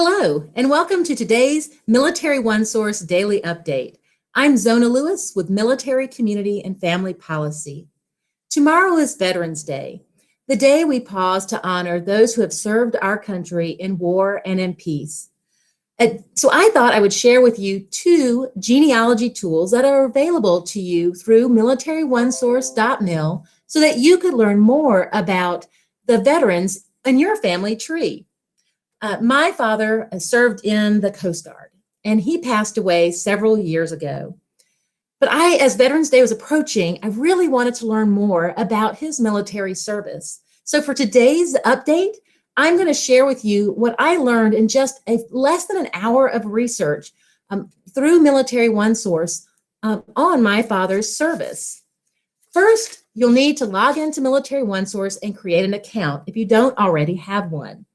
Hello, and welcome to today's Military One Source Daily Update. I'm Zona Lewis with Military Community and Family Policy. Tomorrow is Veterans Day, the day we pause to honor those who have served our country in war and in peace. So I thought I would share with you two genealogy tools that are available to you through militaryonesource.mil so that you could learn more about the veterans in your family tree. My father served in the Coast Guard, and he passed away several years ago. But as Veterans Day was approaching, I really wanted to learn more about his military service. So for today's update, I'm going to share with you what I learned in just less than an hour of research through Military One Source on my father's service. First, you'll need to log into Military One Source and create an account if you don't already have one.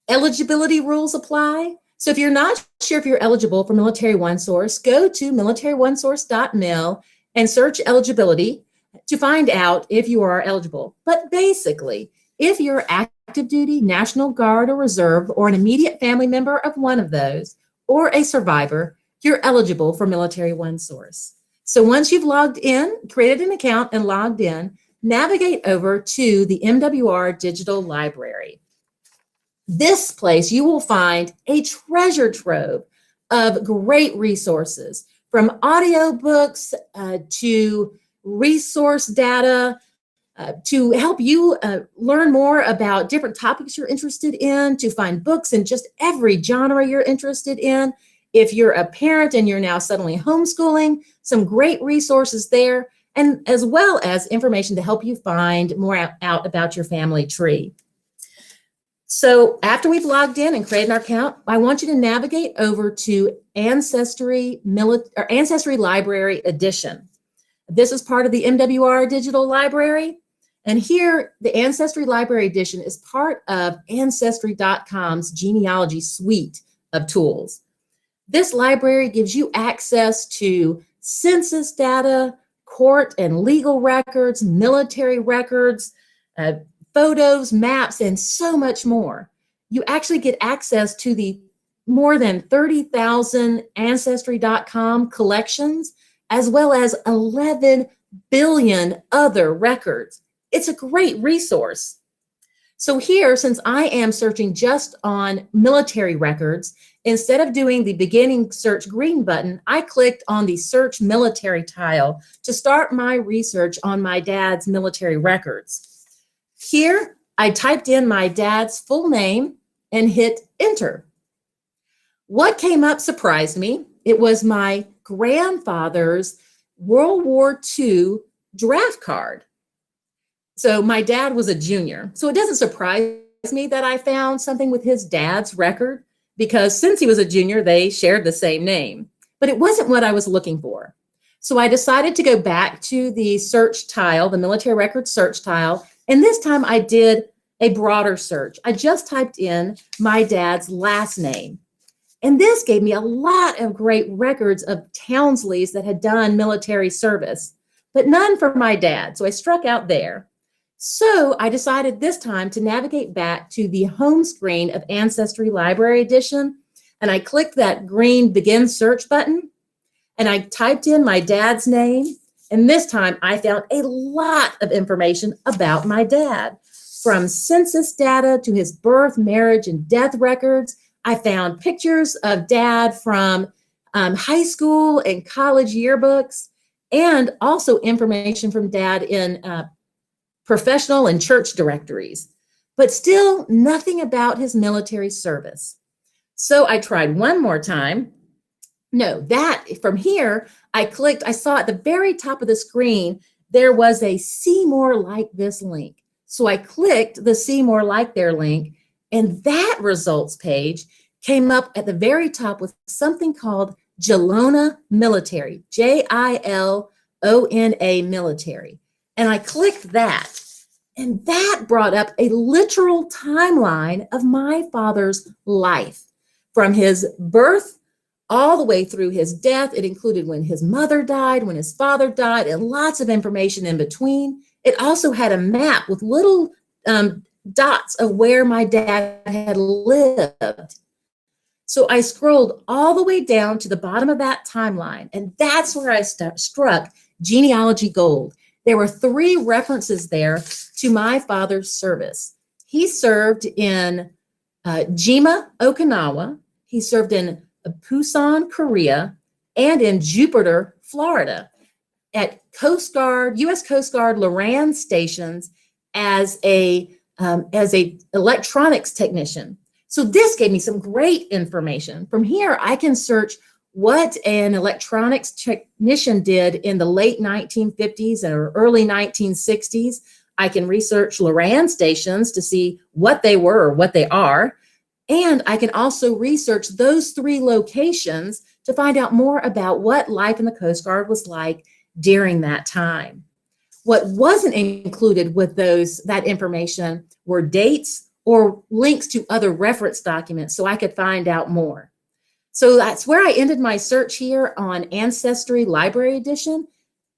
Eligibility rules apply. So if you're not sure if you're eligible for Military One Source, go to militaryonesource.mil and search eligibility to find out if you are eligible. But basically, if you're active duty, National Guard or Reserve, or an immediate family member of one of those, or a survivor, you're eligible for Military One Source. So once you've logged in, created an account and logged in, navigate over to the MWR Digital Library. This place, you will find a treasure trove of great resources, from audiobooks to resource data to help you learn more about different topics you're interested in, to find books in just every genre you're interested in. If you're a parent and you're now suddenly homeschooling, some great resources there, and as well as information to help you find more out about your family tree. So after we've logged in and created our account, I want you to navigate over to Ancestry Library Edition. This is part of the MWR Digital Library. And here, the Ancestry Library Edition is part of Ancestry.com's genealogy suite of tools. This library gives you access to census data, court and legal records, military records, photos, maps, and so much more. You actually get access to the more than 30,000 Ancestry.com collections, as well as 11 billion other records. It's a great resource. So here, since I am searching just on military records, instead of doing the beginning search green button, I clicked on the search military tile to start my research on my dad's military records. Here, I typed in my dad's full name and hit enter. What came up surprised me. It was my grandfather's World War II draft card. So my dad was a junior. So it doesn't surprise me that I found something with his dad's record, because since he was a junior, they shared the same name. But it wasn't what I was looking for. So I decided to go back to the search tile, the military record search tile, and this time I did a broader search. I just typed in my dad's last name. And this gave me a lot of great records of Townsleys that had done military service, but none for my dad. So I struck out there. So I decided this time to navigate back to the home screen of Ancestry Library Edition. And I clicked that green begin search button. And I typed in my dad's name. And this time I found a lot of information about my dad, from census data to his birth, marriage, and death records. I found pictures of dad from high school and college yearbooks, and also information from dad in professional and church directories, but still nothing about his military service. So I tried one more time. No, from here, I saw at the very top of the screen, there was a see more like this link. So I clicked the see more like there link, and that results page came up at the very top with something called Jilona Military, Jilona Military. And I clicked that, and that brought up a literal timeline of my father's life, from his birth all the way through his death. It included when his mother died, when his father died, and lots of information in between. It also had a map with little dots of where my dad had lived. So I scrolled all the way down to the bottom of that timeline, and that's where I struck genealogy gold. There were 3 references there to my father's service. He served in Jima, Okinawa. He served in Busan, Korea, and in Jupiter, Florida, at U.S. Coast Guard Loran stations as a electronics technician. So this gave me some great information. From here, I can search what an electronics technician did in the late 1950s or early 1960s. I can research Loran stations to see what they were or what they are. And I can also research those 3 locations to find out more about what life in the Coast Guard was like during that time. What wasn't included with that information were dates or links to other reference documents so I could find out more. So that's where I ended my search here on Ancestry Library Edition.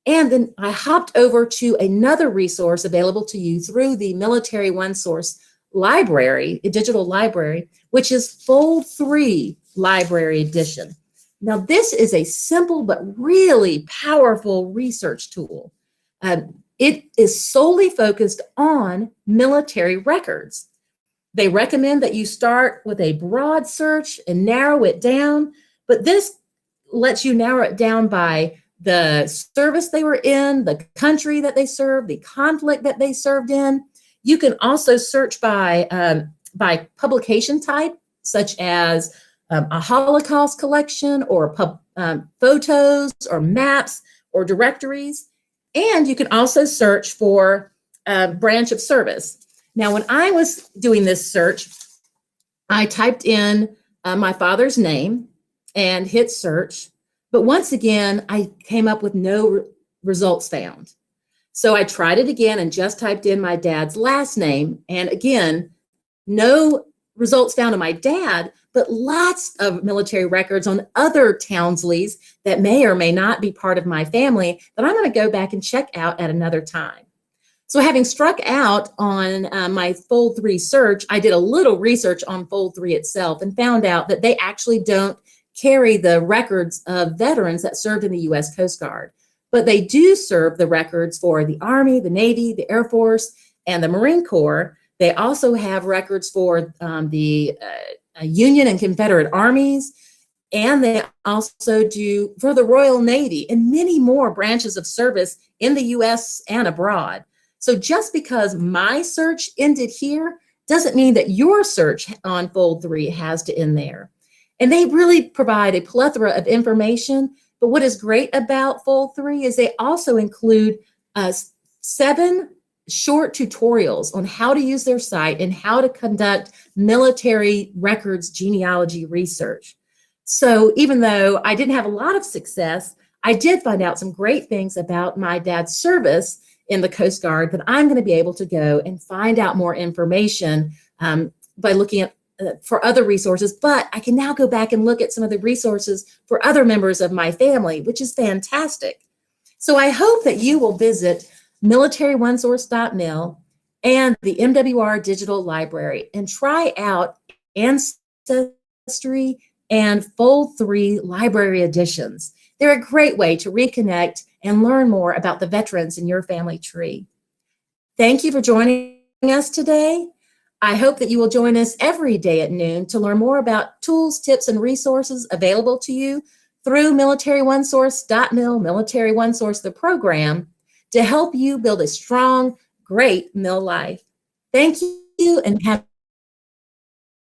And then I hopped over to another resource available to you through the Military OneSource library, a digital library, which is Fold 3 Library Edition. Now, this is a simple but really powerful research tool. It is solely focused on military records. They recommend that you start with a broad search and narrow it down, but this lets you narrow it down by the service they were in, the country that they served, the conflict that they served in. You can also search by publication type, such as a Holocaust collection or photos or maps or directories. And you can also search for branch of service. Now, when I was doing this search, I typed in my father's name and hit search. But once again, I came up with no results found. So I tried it again and just typed in my dad's last name. And again, no results found on my dad, but lots of military records on other Townsleys that may or may not be part of my family that I'm going to go back and check out at another time. So having struck out on my Fold 3 search, I did a little research on Fold 3 itself and found out that they actually don't carry the records of veterans that served in the U.S. Coast Guard, but they do serve the records for the Army, the Navy, the Air Force, and the Marine Corps. They also have records for the Union and Confederate armies, and they also do for the Royal Navy and many more branches of service in the U.S. and abroad. So just because my search ended here doesn't mean that your search on Fold 3 has to end there. And they really provide a plethora of information. But what is great about Fold 3 is they also include 7 short tutorials on how to use their site and how to conduct military records genealogy research. So even though I didn't have a lot of success, I did find out some great things about my dad's service in the Coast Guard that I'm going to be able to go and find out more information by looking at for other resources. But I can now go back and look at some of the resources for other members of my family, which is fantastic. So I hope that you will visit militaryonesource.mil and the MWR Digital Library and try out Ancestry and Fold 3 library editions. They're a great way to reconnect and learn more about the veterans in your family tree. Thank you for joining us today. I hope that you will join us every day at noon to learn more about tools, tips, and resources available to you through militaryonesource.mil, Military OneSource, the program, to help you build a strong, great MIL life. Thank you and have